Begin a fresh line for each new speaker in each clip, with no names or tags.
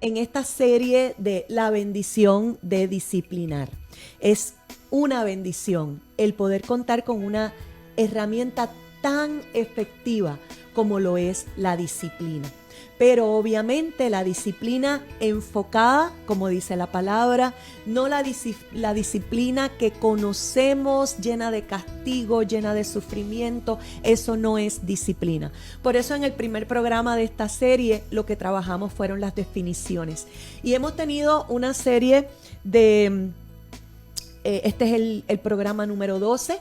en esta serie de la bendición de disciplinar. Es una bendición el poder contar con una herramienta tan efectiva como lo es la disciplina. Pero obviamente la disciplina enfocada, como dice la palabra, no la disciplina que conocemos llena de castigo, llena de sufrimiento, eso no es disciplina. Por eso en el primer programa de esta serie lo que trabajamos fueron las definiciones. Y hemos tenido una serie de, este es el programa número 12,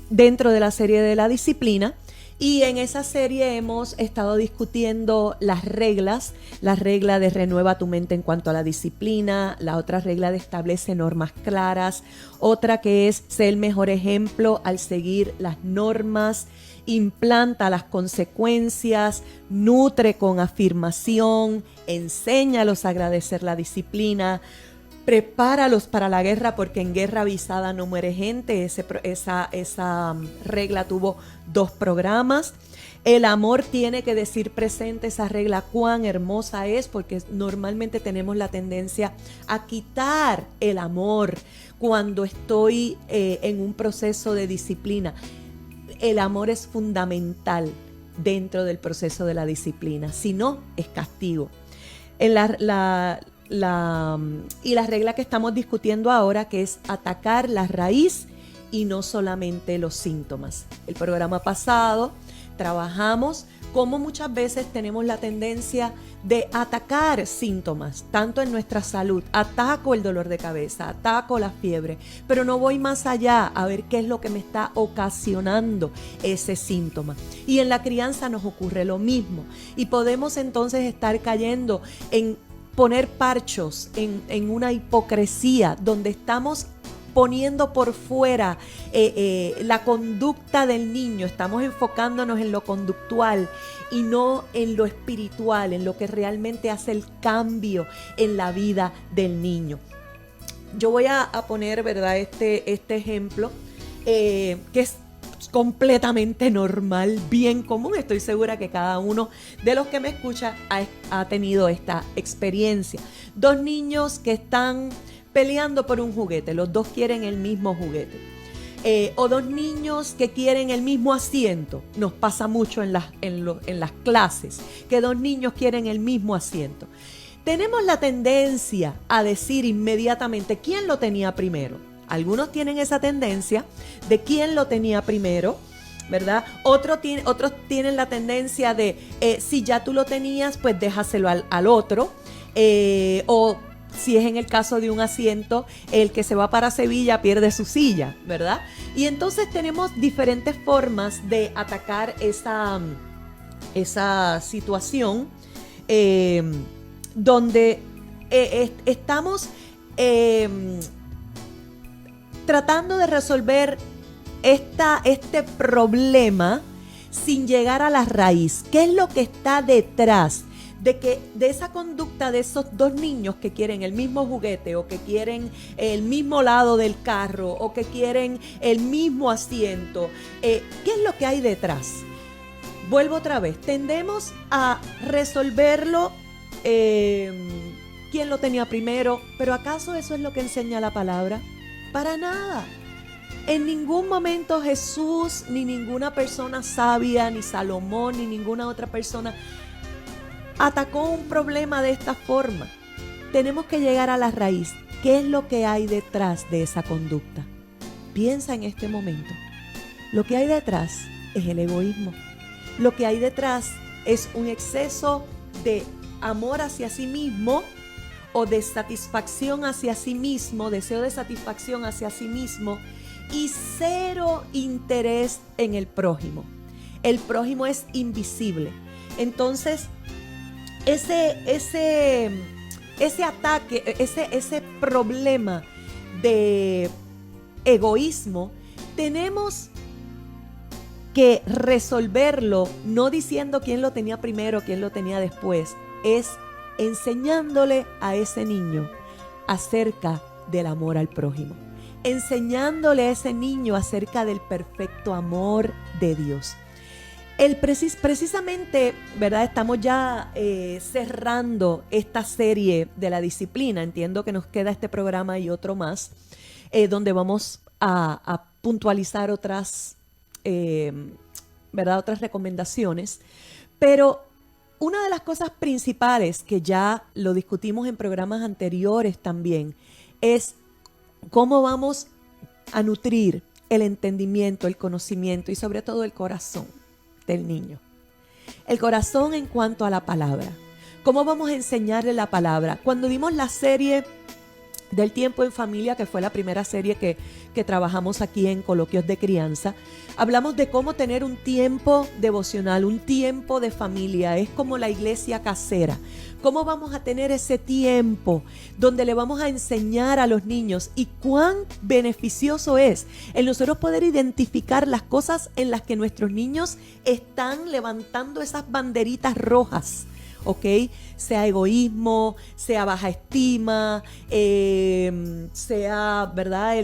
dentro de la serie de la disciplina. Y en esa serie hemos estado discutiendo las reglas, la regla de renueva tu mente en cuanto a la disciplina, la otra regla de establece normas claras, otra que es ser el mejor ejemplo al seguir las normas, implanta las consecuencias, nutre con afirmación, enséñalos a agradecer la disciplina, prepáralos para la guerra porque en guerra avisada no muere gente. Esa regla tuvo 2 programas. El amor tiene que decir presente, esa regla cuán hermosa es, porque normalmente tenemos la tendencia a quitar el amor cuando estoy en un proceso de disciplina. El amor es fundamental dentro del proceso de la disciplina, si no es castigo. En y la regla que estamos discutiendo ahora, que es atacar la raíz y no solamente los síntomas. El programa pasado trabajamos cómo muchas veces tenemos la tendencia de atacar síntomas, tanto en nuestra salud. Ataco el dolor de cabeza, ataco la fiebre, pero no voy más allá a ver qué es lo que me está ocasionando ese síntoma. Y en la crianza nos ocurre lo mismo. Y podemos entonces estar cayendo en poner parchos, en una hipocresía donde estamos poniendo por fuera la conducta del niño, estamos enfocándonos en lo conductual y no en lo espiritual, en lo que realmente hace el cambio en la vida del niño. Yo voy a poner, ¿verdad?, este ejemplo que es completamente normal, bien común. Estoy segura que cada uno de los que me escucha ha tenido esta experiencia. 2 niños que están peleando por un juguete, los 2 quieren el mismo juguete. O 2 niños que quieren el mismo asiento. Nos pasa mucho en las clases, que 2 niños quieren el mismo asiento. Tenemos la tendencia a decir inmediatamente quién lo tenía primero. Algunos tienen esa tendencia de quién lo tenía primero, ¿verdad? Otros tienen la tendencia de si ya tú lo tenías, pues déjaselo al otro. O si es en el caso de un asiento, el que se va para Sevilla pierde su silla, ¿verdad? Y entonces tenemos diferentes formas de atacar esa situación donde estamos tratando de resolver este problema sin llegar a la raíz. ¿Qué es lo que está detrás de esa conducta de esos 2 niños que quieren el mismo juguete o que quieren el mismo lado del carro o que quieren el mismo asiento? ¿Qué es lo que hay detrás? Vuelvo otra vez. Tendemos a resolverlo quién lo tenía primero, pero ¿acaso eso es lo que enseña la palabra? Para nada. En ningún momento Jesús, ni ninguna persona sabia, ni Salomón, ni ninguna otra persona atacó un problema de esta forma. Tenemos que llegar a la raíz. ¿Qué es lo que hay detrás de esa conducta? Piensa en este momento. Lo que hay detrás es el egoísmo. Lo que hay detrás es un exceso de amor hacia sí mismo, o de satisfacción hacia sí mismo, deseo de satisfacción hacia sí mismo, y 0 interés en el prójimo. El prójimo es invisible. Entonces, ese ataque, ese problema de egoísmo, tenemos que resolverlo no diciendo quién lo tenía primero, quién lo tenía después, es enseñándole a ese niño acerca del amor al prójimo, enseñándole a ese niño acerca del perfecto amor de Dios. Precisamente, ¿verdad? Estamos ya cerrando esta serie de la disciplina. Entiendo que nos queda este programa y otro más, donde vamos a puntualizar otras, ¿verdad? Otras recomendaciones. Pero una de las cosas principales, que ya lo discutimos en programas anteriores también, es cómo vamos a nutrir el entendimiento, el conocimiento y sobre todo el corazón del niño. El corazón en cuanto a la palabra. ¿Cómo vamos a enseñarle la palabra? Cuando dimos la serie del tiempo en familia, que fue la primera serie que trabajamos aquí en Coloquios de Crianza, hablamos de cómo tener un tiempo devocional, un tiempo de familia. Es como la iglesia casera. ¿Cómo vamos a tener ese tiempo donde le vamos a enseñar a los niños? Y cuán beneficioso es el nosotros poder identificar las cosas en las que nuestros niños están levantando esas banderitas rojas. ¿Ok? Sea egoísmo, sea baja estima, sea, ¿verdad?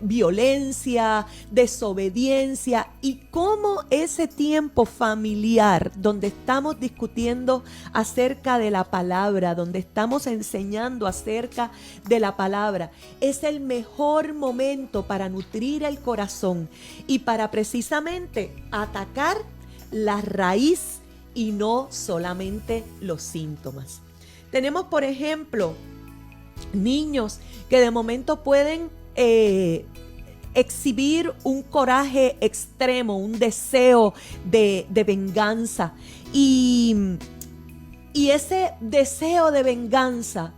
Violencia, desobediencia, y cómo ese tiempo familiar donde estamos discutiendo acerca de la palabra, donde estamos enseñando acerca de la palabra, es el mejor momento para nutrir el corazón y para precisamente atacar la raíz y no solamente los síntomas. Tenemos, por ejemplo, niños que de momento pueden exhibir un coraje extremo, un deseo de venganza. Y ese deseo de venganza,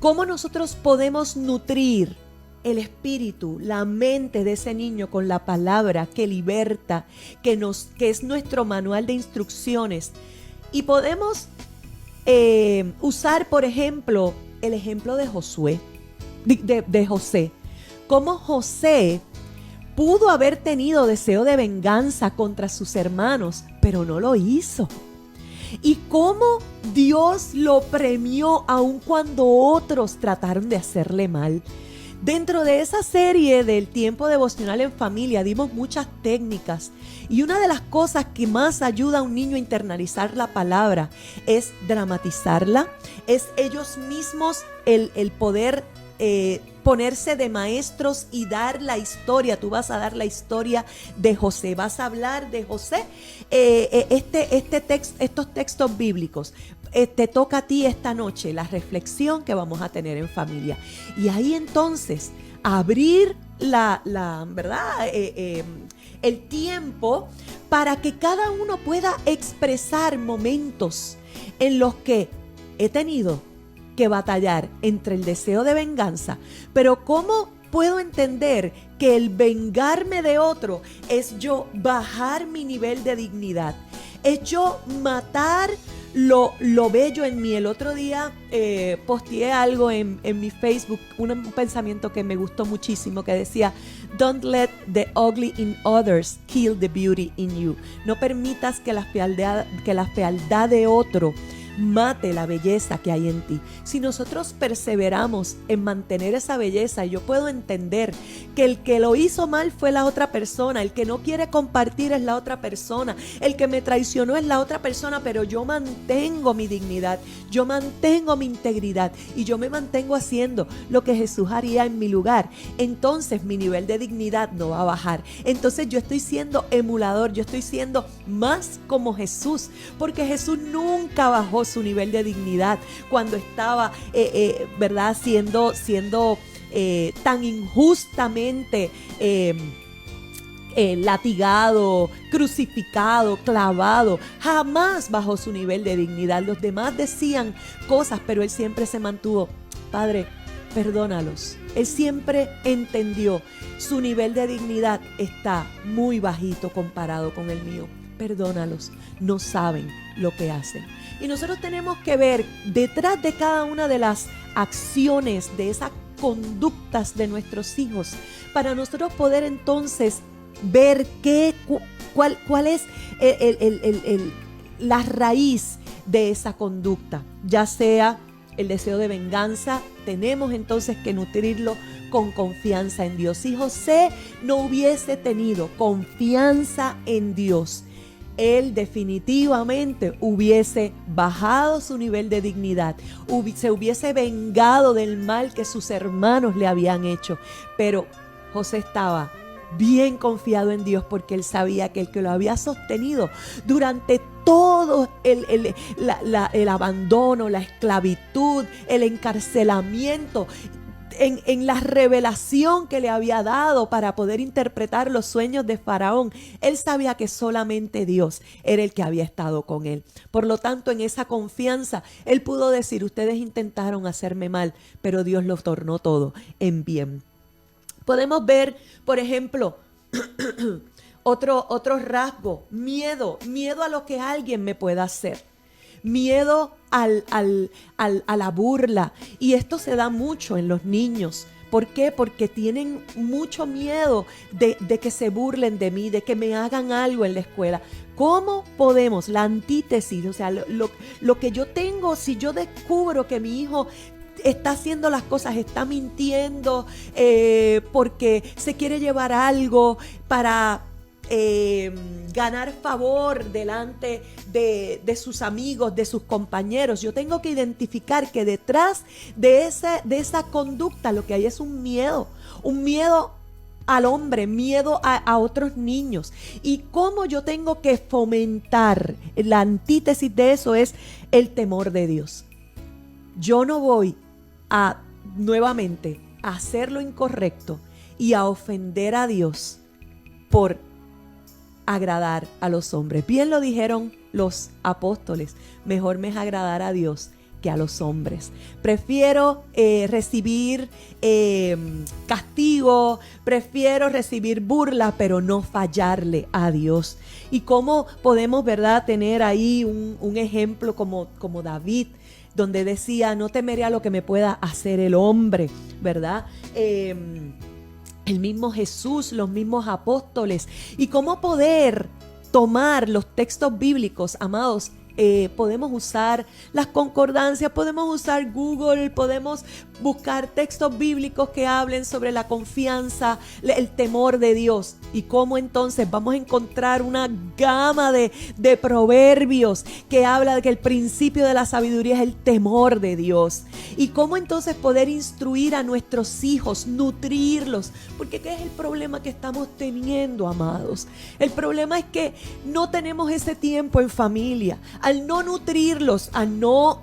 ¿cómo nosotros podemos nutrir el espíritu, la mente de ese niño con la palabra que liberta, que es nuestro manual de instrucciones? Y podemos usar, por ejemplo, el ejemplo de Josué, de José. Cómo José pudo haber tenido deseo de venganza contra sus hermanos, pero no lo hizo. Y cómo Dios lo premió aun cuando otros trataron de hacerle mal. Dentro de esa serie del tiempo devocional en familia dimos muchas técnicas, y una de las cosas que más ayuda a un niño a internalizar la palabra es dramatizarla, es ellos mismos el poder ponerse de maestros y dar la historia. Tú vas a dar la historia de José, vas a hablar de José, estos textos bíblicos. Te toca a ti esta noche la reflexión que vamos a tener en familia. Y ahí entonces abrir la ¿verdad? El tiempo para que cada uno pueda expresar momentos en los que he tenido que batallar entre el deseo de venganza, pero ¿cómo puedo entender que el vengarme de otro es yo bajar mi nivel de dignidad? Es yo matar lo bello en mí. El otro día posteé algo en mi Facebook, un pensamiento que me gustó muchísimo, que decía: Don't let the ugly in others kill the beauty in you. No permitas que la fealdad de otro mate la belleza que hay en ti. Si nosotros perseveramos en mantener esa belleza, yo puedo entender que el que lo hizo mal fue la otra persona, el que no quiere compartir es la otra persona, el que me traicionó es la otra persona, pero yo mantengo mi dignidad, yo mantengo mi integridad y yo me mantengo haciendo lo que Jesús haría en mi lugar. Entonces mi nivel de dignidad no va a bajar. Entonces yo estoy siendo emulador, yo estoy siendo más como Jesús, porque Jesús nunca bajó su nivel de dignidad cuando estaba ¿verdad? siendo tan injustamente latigado, crucificado, clavado. Jamás bajó su nivel de dignidad. Los demás decían cosas, pero él siempre se mantuvo: Padre, perdónalos. Él siempre entendió, su nivel de dignidad está muy bajito comparado con el mío. Perdónalos, no saben lo que hacen. Y nosotros tenemos que ver detrás de cada una de las acciones, de esas conductas de nuestros hijos, para nosotros poder entonces ver cuál es la raíz de esa conducta, ya sea el deseo de venganza, tenemos entonces que nutrirlo con confianza en Dios. Si José no hubiese tenido confianza en Dios, él definitivamente hubiese bajado su nivel de dignidad, se hubiese vengado del mal que sus hermanos le habían hecho. Pero José estaba bien confiado en Dios, porque él sabía que el que lo había sostenido durante todo el abandono, la esclavitud, el encarcelamiento, en la revelación que le había dado para poder interpretar los sueños de Faraón, él sabía que solamente Dios era el que había estado con él. Por lo tanto, en esa confianza, él pudo decir: ustedes intentaron hacerme mal, pero Dios lo tornó todo en bien. Podemos ver, por ejemplo, otro rasgo: miedo a lo que alguien me pueda hacer. Miedo a la burla. Y esto se da mucho en los niños. ¿Por qué? Porque tienen mucho miedo de que se burlen de mí, de que me hagan algo en la escuela. ¿Cómo podemos? La antítesis, o sea, lo que yo tengo, si yo descubro que mi hijo está haciendo las cosas, está mintiendo porque se quiere llevar algo para ganar favor delante de sus amigos, de sus compañeros, yo tengo que identificar que detrás de esa conducta lo que hay es un miedo al hombre, miedo a otros niños. Y cómo yo tengo que fomentar, la antítesis de eso es el temor de Dios. Yo no voy a nuevamente a hacer lo incorrecto y a ofender a Dios por agradar a los hombres. Bien lo dijeron los apóstoles: mejor me es agradar a Dios que a los hombres. Prefiero recibir castigo, prefiero recibir burla, pero no fallarle a Dios. Y cómo podemos, ¿verdad?, tener ahí un ejemplo como David, donde decía: no temeré a lo que me pueda hacer el hombre, ¿verdad? El mismo Jesús, los mismos apóstoles. Y cómo poder tomar los textos bíblicos, amados. Podemos usar las concordancias, podemos usar Google, podemos buscar textos bíblicos que hablen sobre la confianza, el temor de Dios. Y cómo entonces vamos a encontrar una gama de proverbios que habla de que el principio de la sabiduría es el temor de Dios. Y cómo entonces poder instruir a nuestros hijos, nutrirlos. Porque ¿qué es el problema que estamos teniendo, amados? El problema es que no tenemos ese tiempo en familia. Al no nutrirlos, al no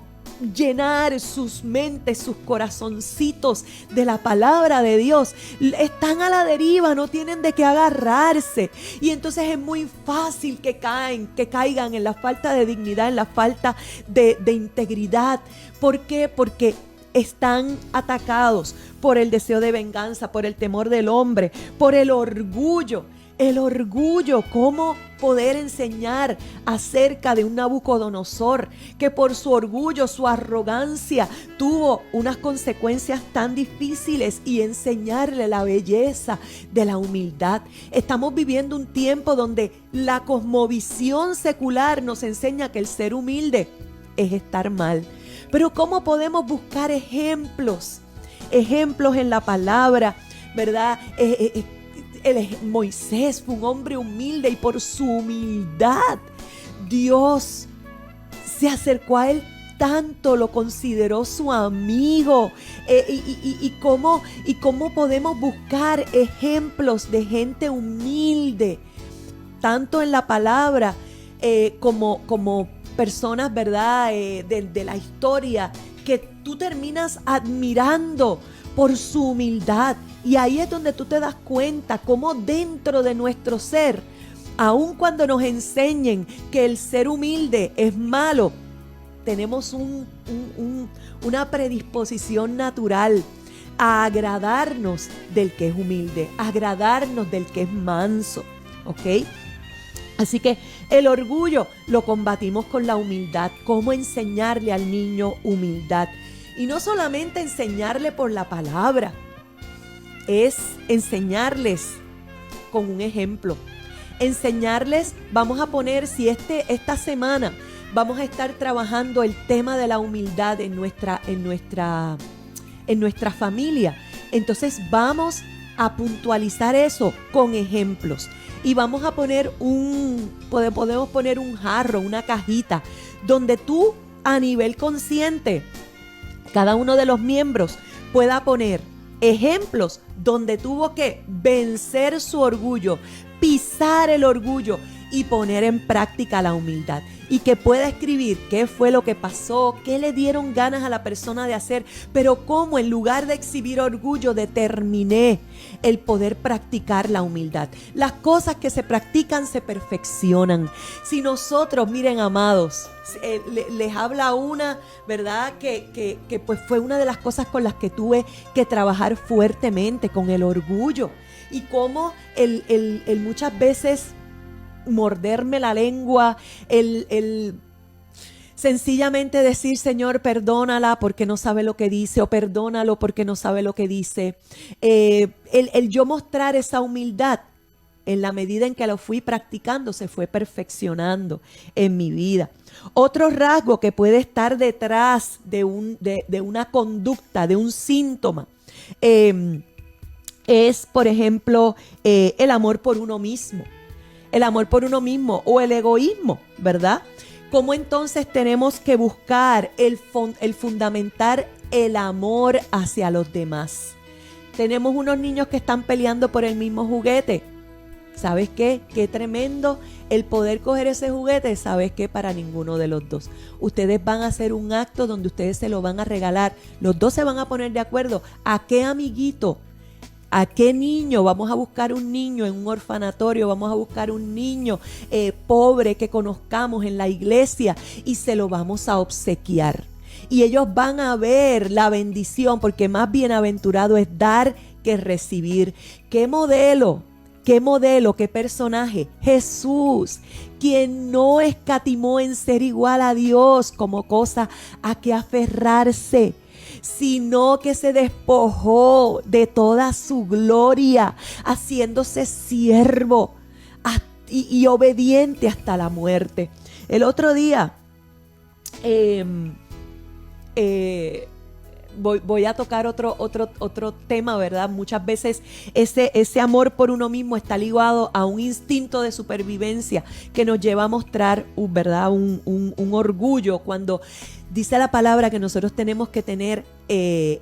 llenar sus mentes, sus corazoncitos de la palabra de Dios, están a la deriva, no tienen de qué agarrarse. Y entonces es muy fácil que caigan en la falta de dignidad, en la falta de integridad. ¿Por qué? Porque están atacados por el deseo de venganza, por el temor del hombre, por el orgullo. El orgullo, cómo poder enseñar acerca de un Nabucodonosor que por su orgullo, su arrogancia, tuvo unas consecuencias tan difíciles, y enseñarle la belleza de la humildad. Estamos viviendo un tiempo donde la cosmovisión secular nos enseña que el ser humilde es estar mal. Pero ¿cómo podemos buscar ejemplos en la palabra, ¿verdad? Moisés fue un hombre humilde, y por su humildad Dios se acercó a él tanto, lo consideró su amigo. Y cómo podemos buscar ejemplos de gente humilde, tanto en la palabra como personas, ¿verdad?, de la historia, que tú terminas admirando por su humildad. Y ahí es donde tú te das cuenta cómo dentro de nuestro ser, aun cuando nos enseñen que el ser humilde es malo, tenemos una predisposición natural a agradarnos del que es humilde, a agradarnos del que es manso, ¿ok? Así que el orgullo lo combatimos con la humildad. ¿Cómo enseñarle al niño humildad? Y no solamente enseñarle por la palabra, es enseñarles con un ejemplo. Enseñarles, vamos a poner, si esta semana vamos a estar trabajando el tema de la humildad en nuestra familia. Entonces vamos a puntualizar eso con ejemplos. Y vamos a poner podemos poner un jarro, una cajita, donde tú a nivel consciente, cada uno de los miembros pueda poner ejemplos donde tuvo que vencer su orgullo, pisar el orgullo y poner en práctica la humildad. Y que pueda escribir qué fue lo que pasó, qué le dieron ganas a la persona de hacer, pero cómo en lugar de exhibir orgullo determiné el poder practicar la humildad. Las cosas que se practican se perfeccionan. Si nosotros, miren amados, les habla una, ¿verdad? Que pues fue una de las cosas con las que tuve que trabajar fuertemente, con el orgullo. Y cómo el muchas veces morderme la lengua, el sencillamente decir, Señor, perdónala porque no sabe lo que dice, o perdónalo porque no sabe lo que dice. El yo mostrar esa humildad, en la medida en que lo fui practicando, se fue perfeccionando en mi vida. Otro rasgo que puede estar detrás de una conducta, de un síntoma, es, por ejemplo, el amor por uno mismo. El amor por uno mismo o el egoísmo, ¿verdad? ¿Cómo entonces tenemos que buscar el fundamentar el amor hacia los demás? Tenemos unos niños que están peleando por el mismo juguete. ¿Sabes qué? Qué tremendo el poder coger ese juguete. ¿Sabes qué? Para ninguno de los dos. Ustedes van a hacer un acto donde ustedes se lo van a regalar. Los dos se van a poner de acuerdo. ¿A qué amiguito? ¿A qué niño? Vamos a buscar un niño en un orfanatorio, vamos a buscar un niño pobre que conozcamos en la iglesia y se lo vamos a obsequiar. Y ellos van a ver la bendición, porque más bienaventurado es dar que recibir. ¿Qué modelo? ¿Qué personaje? Jesús, quien no escatimó en ser igual a Dios como cosa a que aferrarse, sino que se despojó de toda su gloria, haciéndose siervo y obediente hasta la muerte. El otro día voy a tocar otro tema, ¿verdad? Muchas veces ese amor por uno mismo está ligado a un instinto de supervivencia que nos lleva a mostrar, ¿verdad? Un orgullo, cuando dice la palabra que nosotros tenemos que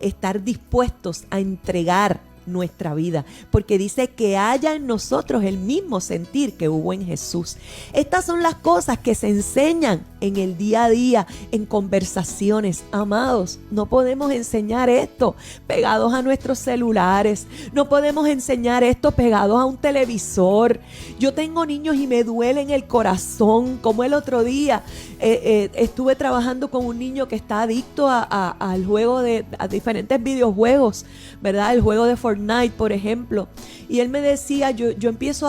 estar dispuestos a entregar nuestra vida, porque dice que haya en nosotros el mismo sentir que hubo en Jesús. Estas son las cosas que se enseñan en el día a día, en conversaciones. Amados, no podemos enseñar esto pegados a nuestros celulares, no podemos enseñar esto pegados a un televisor. Yo tengo niños y me duele en el corazón, como el otro día estuve trabajando con un niño que está adicto al juego a diferentes videojuegos, ¿verdad? El juego de Fortnite, por ejemplo. Y él me decía, yo empiezo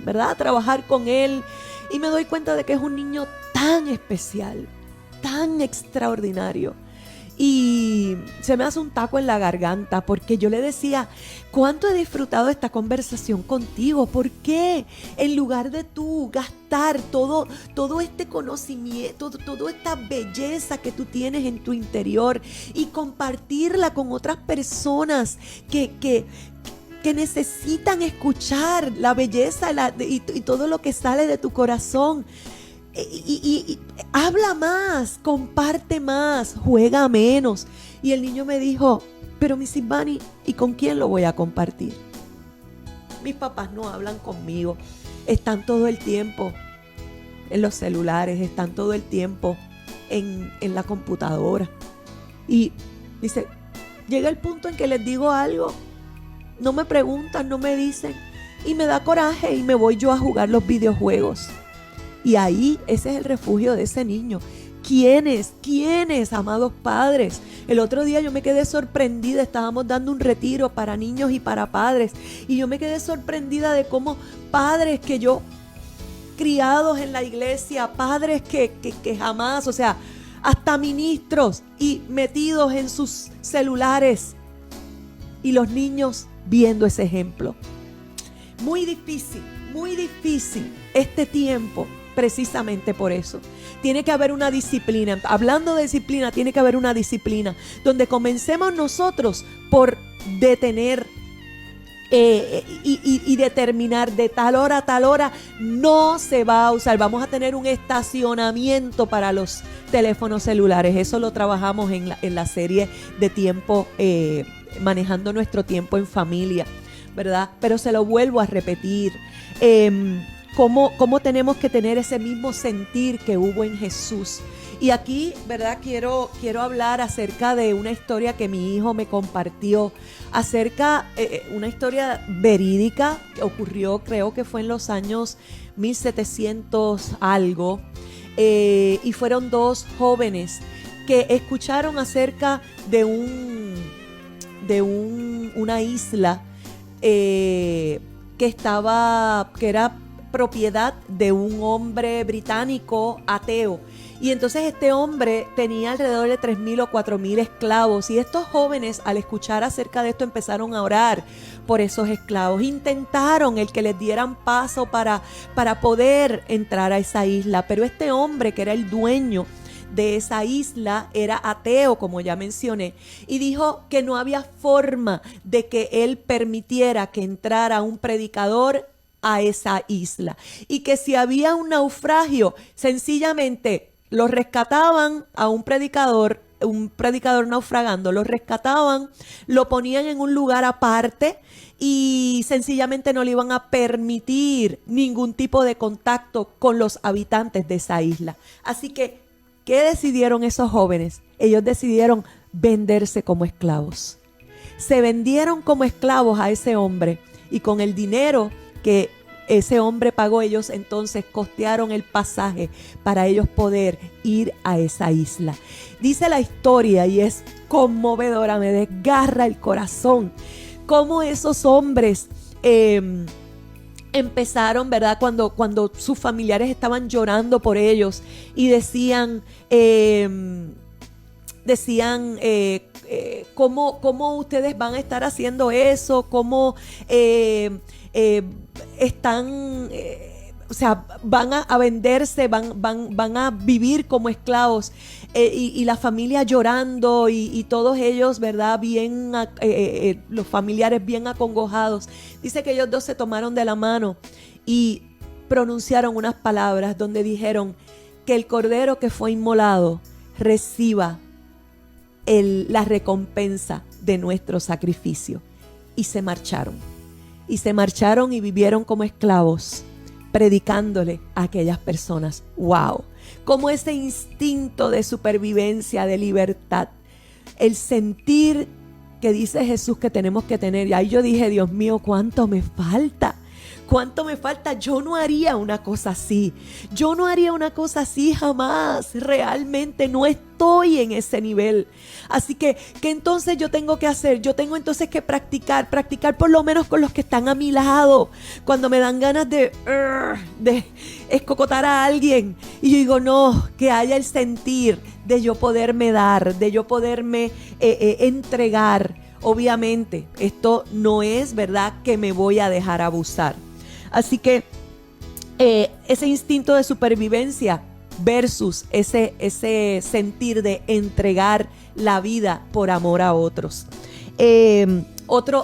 ¿verdad? A trabajar con él y me doy cuenta de que es un niño tan especial, tan extraordinario. Y se me hace un taco en la garganta, porque yo le decía, ¿cuánto he disfrutado esta conversación contigo? ¿Por qué en lugar de tú gastar todo este conocimiento, toda esta belleza que tú tienes en tu interior y compartirla con otras personas que necesitan escuchar la belleza y todo lo que sale de tu corazón? Y habla más, comparte más, juega menos. Y el niño me dijo, pero Mrs. Bunny, ¿y con quién lo voy a compartir? Mis papás no hablan conmigo, están todo el tiempo en los celulares, están todo el tiempo en la computadora. Y dice, llega el punto en que les digo algo, no me preguntan, no me dicen, y me da coraje y me voy yo a jugar los videojuegos. Y ahí, ese es el refugio de ese niño. ¿Quiénes, amados padres? El otro día yo me quedé sorprendida, estábamos dando un retiro para niños y para padres, y yo me quedé sorprendida de cómo padres que yo, criados en la iglesia, padres que jamás, o sea, hasta ministros y metidos en sus celulares, y los niños viendo ese ejemplo. Muy difícil este tiempo, precisamente por eso. Tiene que haber una disciplina. Hablando de disciplina, tiene que haber una disciplina donde comencemos nosotros por detener y determinar de tal hora a tal hora no se va a usar. Vamos a tener un estacionamiento para los teléfonos celulares. Eso lo trabajamos en la serie de tiempo, manejando nuestro tiempo en familia, ¿verdad? Pero se lo vuelvo a repetir. ¿Cómo tenemos que tener ese mismo sentir que hubo en Jesús? Y aquí, ¿verdad? Quiero hablar acerca de una historia que mi hijo me compartió, una historia verídica que ocurrió, creo que fue en los años 1700 algo, y fueron dos jóvenes que escucharon acerca de una isla que era propiedad de un hombre británico ateo. Y entonces este hombre tenía alrededor de 3,000 o 4,000 esclavos. Y estos jóvenes, al escuchar acerca de esto, empezaron a orar por esos esclavos. Intentaron el que les dieran paso para poder entrar a esa isla. Pero este hombre, que era el dueño de esa isla, era ateo, como ya mencioné, y dijo que no había forma de que él permitiera que entrara un predicador a esa isla, y que si había un naufragio, sencillamente lo rescataban a un predicador naufragando, lo rescataban, lo ponían en un lugar aparte y sencillamente no le iban a permitir ningún tipo de contacto con los habitantes de esa isla. Así que, ¿qué decidieron esos jóvenes? Ellos decidieron venderse como esclavos. Se vendieron como esclavos a ese hombre, y con el dinero que ese hombre pagó, ellos entonces costearon el pasaje para ellos poder ir a esa isla. Dice la historia, y es conmovedora, me desgarra el corazón, cómo esos hombres empezaron, ¿verdad? Cuando sus familiares estaban llorando por ellos y decían ¿cómo ustedes van a estar haciendo eso? ¿Cómo están, o sea, van a venderse, van a vivir como esclavos? Y la familia llorando y todos ellos, ¿verdad? Bien, los familiares bien acongojados. Dice que ellos dos se tomaron de la mano y pronunciaron unas palabras donde dijeron que el cordero que fue inmolado reciba la recompensa de nuestro sacrificio. Y se marcharon. Y se marcharon y vivieron como esclavos, predicándole a aquellas personas. ¡Wow! Como ese instinto de supervivencia, de libertad, el sentir que dice Jesús que tenemos que tener. Y ahí yo dije, Dios mío, ¿cuánto me falta? ¿Cuánto me falta? Yo no haría una cosa así. Yo no haría una cosa así jamás. Realmente no estoy en ese nivel. Así que, ¿qué entonces yo tengo que hacer? Yo tengo entonces que practicar por lo menos con los que están a mi lado. Cuando me dan ganas de escocotar a alguien. Y yo digo, no, que haya el sentir de yo poderme dar, de yo poderme entregar. Obviamente, esto no es verdad que me voy a dejar abusar. Así que ese instinto de supervivencia versus ese sentir de entregar la vida por amor a otros. Otra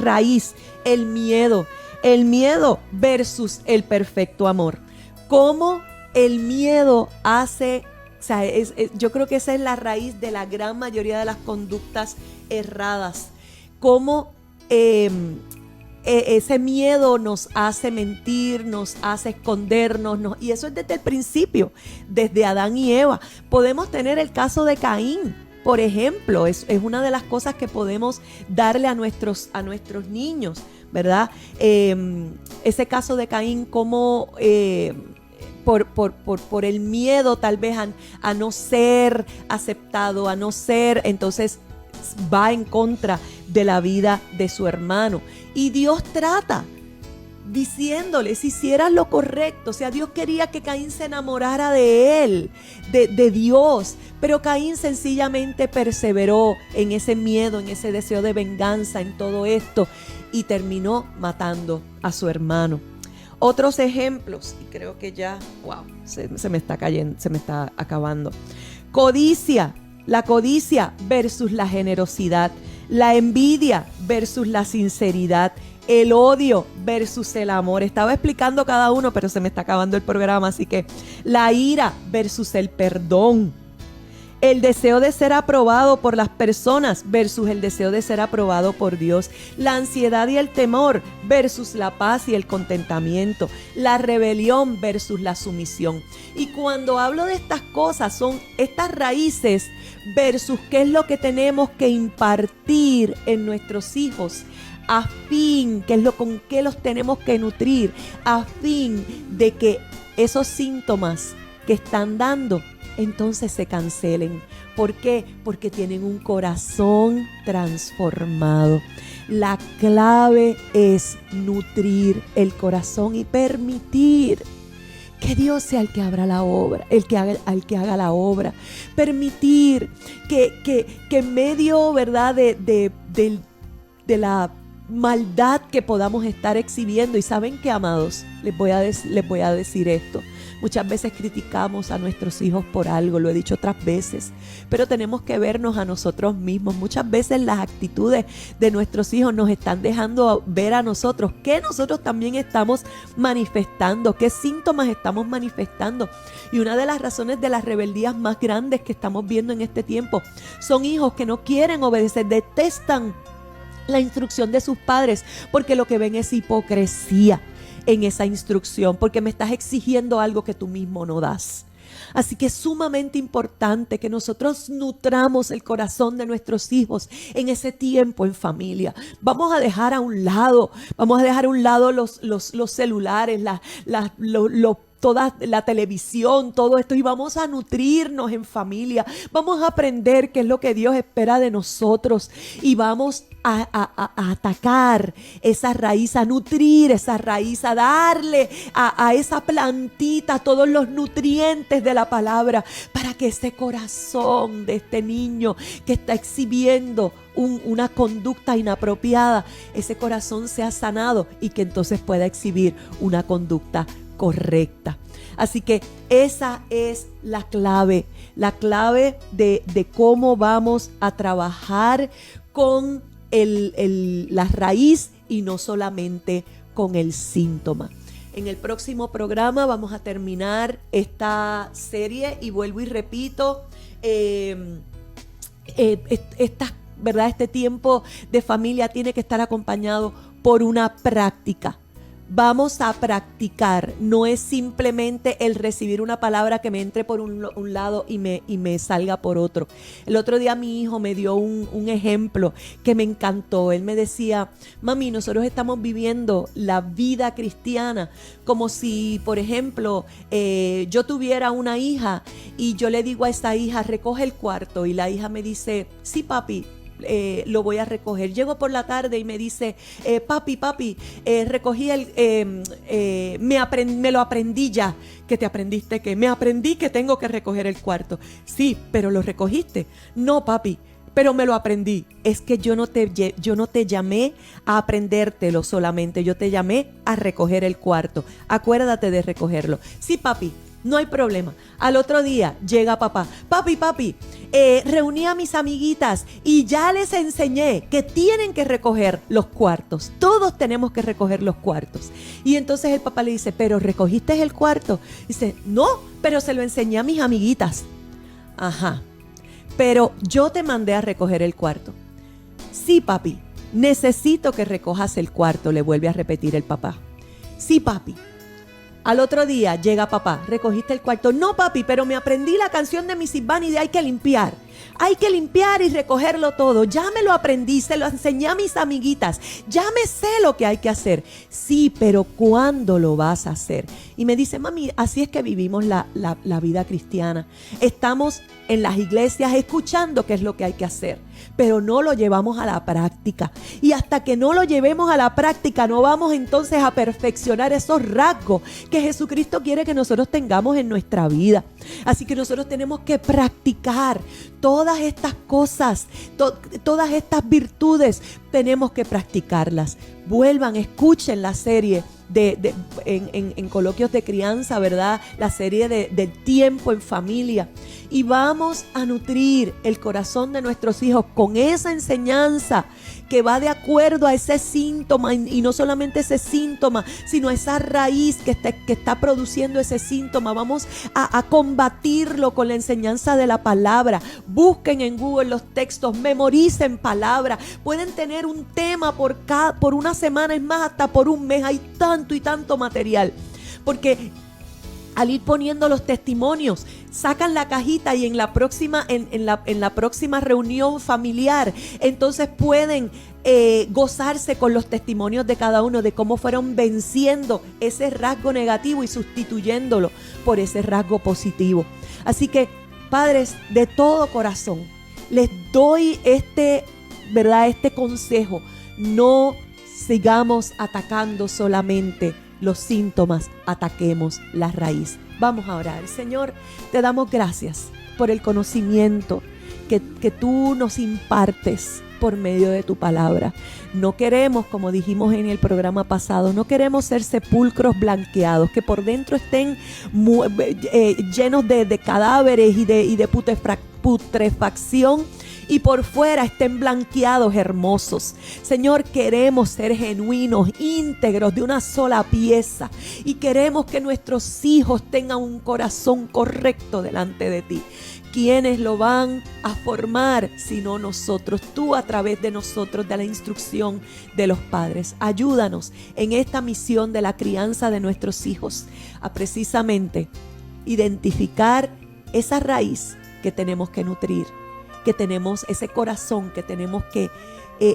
raíz, el miedo. El miedo versus el perfecto amor. ¿Cómo el miedo hace? O sea, yo creo que esa es la raíz de la gran mayoría de las conductas erradas. Cómo ese miedo nos hace mentir, nos hace escondernos, y eso es desde el principio, desde Adán y Eva. Podemos tener el caso de Caín, por ejemplo, es una de las cosas que podemos darle a nuestros niños, ¿verdad? Ese caso de Caín, como por el miedo tal vez a no ser aceptado, a no ser, entonces va en contra de la vida de su hermano. Y Dios trata diciéndole, si hicieras lo correcto. O sea, Dios quería que Caín se enamorara de él, de Dios, pero Caín sencillamente perseveró en ese miedo, en ese deseo de venganza, en todo esto, y terminó matando a su hermano. Otros ejemplos, y creo que ya, wow, se me está cayendo, se me está acabando. Codicia, la codicia versus la generosidad, la envidia versus la sinceridad, el odio versus el amor. Estaba explicando cada uno, pero se me está acabando el programa, así que la ira versus el perdón. El deseo de ser aprobado por las personas versus el deseo de ser aprobado por Dios. La ansiedad y el temor versus la paz y el contentamiento. La rebelión versus la sumisión. Y cuando hablo de estas cosas, son estas raíces versus qué es lo que tenemos que impartir en nuestros hijos, a fin, con qué los tenemos que nutrir, a fin de que esos síntomas que están dando entonces se cancelen. ¿Por qué? Porque tienen un corazón transformado. La clave es nutrir el corazón y permitir que Dios sea el que abra la obra, el que haga la obra. Permitir que en medio, ¿verdad?, de la maldad que podamos estar exhibiendo. Y saben que, amados, les voy a decir esto. Muchas veces criticamos a nuestros hijos por algo, lo he dicho otras veces, pero tenemos que vernos a nosotros mismos. Muchas veces las actitudes de nuestros hijos nos están dejando ver a nosotros qué nosotros también estamos manifestando, qué síntomas estamos manifestando. Y una de las razones de las rebeldías más grandes que estamos viendo en este tiempo son hijos que no quieren obedecer, detestan la instrucción de sus padres porque lo que ven es hipocresía en esa instrucción, porque me estás exigiendo algo que tú mismo no das. Así que es sumamente importante que nosotros nutramos el corazón de nuestros hijos en ese tiempo en familia. Vamos a dejar a un lado los celulares, toda la televisión, todo esto, y vamos a nutrirnos en familia. Vamos a aprender qué es lo que Dios espera de nosotros y vamos a atacar esa raíz, a nutrir esa raíz, a darle a esa plantita todos los nutrientes de la palabra, para que ese corazón de este niño que está exhibiendo una conducta inapropiada, ese corazón sea sanado y que entonces pueda exhibir una conducta correcta. Así que esa es la clave de cómo vamos a trabajar con la raíz y no solamente con el síntoma. En el próximo programa vamos a terminar esta serie y vuelvo y repito, ¿verdad? Este tiempo de familia tiene que estar acompañado por una práctica. Vamos a practicar, no es simplemente el recibir una palabra que me entre por un lado y me salga por otro. El otro día mi hijo me dio un ejemplo que me encantó. Él me decía: mami, nosotros estamos viviendo la vida cristiana como si, por ejemplo, yo tuviera una hija y yo le digo a esa hija: recoge el cuarto, y la hija me dice: sí, papi, lo voy a recoger. Llego por la tarde y me dice: papi, recogí me lo aprendí ya. ¿Que te aprendiste qué? Me aprendí que tengo que recoger el cuarto. Sí, pero ¿lo recogiste? No, papi, pero me lo aprendí. Es que yo no te llamé a aprendértelo solamente, yo te llamé a recoger el cuarto. Acuérdate de recogerlo. Sí, papi, no hay problema. Al otro día llega papá: papi, reuní a mis amiguitas y ya les enseñé que tienen que recoger los cuartos. Todos tenemos que recoger los cuartos. Y entonces el papá le dice: ¿pero recogiste el cuarto? Dice: no, pero se lo enseñé a mis amiguitas. Ajá, pero yo te mandé a recoger el cuarto. Sí, papi, necesito que recojas el cuarto, le vuelve a repetir el papá. Sí, papi. Al otro día llega papá: ¿recogiste el cuarto? No, papi, pero me aprendí la canción de Miss Ivani de hay que limpiar. Hay que limpiar y recogerlo todo. Ya me lo aprendí, se lo enseñé a mis amiguitas. Ya me sé lo que hay que hacer. Sí, pero ¿cuándo lo vas a hacer? Y me dice: mami, así es que vivimos la vida cristiana. Estamos en las iglesias escuchando qué es lo que hay que hacer, pero no lo llevamos a la práctica. Y hasta que no lo llevemos a la práctica, no vamos entonces a perfeccionar esos rasgos que Jesucristo quiere que nosotros tengamos en nuestra vida. Así que nosotros tenemos que practicar todas estas cosas, todas estas virtudes, tenemos que practicarlas. Vuelvan, escuchen la serie en coloquios de crianza, ¿verdad? La serie del tiempo en familia. Y vamos a nutrir el corazón de nuestros hijos con esa enseñanza que va de acuerdo a ese síntoma, y no solamente ese síntoma, sino a esa raíz que está produciendo ese síntoma. Vamos a combatirlo con la enseñanza de la palabra. Busquen en Google los textos, memoricen palabra. Pueden tener un tema por una semana, es más, hasta por un mes. Hay tanto y tanto material, porque al ir poniendo los testimonios, sacan la cajita y en la próxima reunión familiar, entonces pueden gozarse con los testimonios de cada uno, de cómo fueron venciendo ese rasgo negativo y sustituyéndolo por ese rasgo positivo. Así que, padres, de todo corazón, les doy este consejo: no sigamos atacando solamente los síntomas, ataquemos la raíz. Vamos a orar. Señor, te damos gracias por el conocimiento que tú nos impartes por medio de tu palabra. No queremos, como dijimos en el programa pasado, no queremos ser sepulcros blanqueados, que por dentro estén llenos de cadáveres y de putrefacción, y por fuera estén blanqueados, hermosos. Señor, queremos ser genuinos, íntegros, de una sola pieza, y queremos que nuestros hijos tengan un corazón correcto delante de ti. ¿Quiénes lo van a formar sino nosotros? Tú, a través de nosotros, de la instrucción de los padres. Ayúdanos en esta misión de la crianza de nuestros hijos a precisamente identificar esa raíz que tenemos que nutrir, que tenemos ese corazón que tenemos que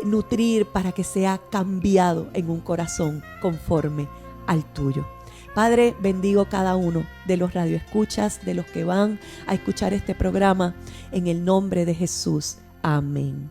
nutrir para que sea cambiado en un corazón conforme al tuyo. Padre, bendigo cada uno de los radioescuchas, de los que van a escuchar este programa, en el nombre de Jesús. Amén.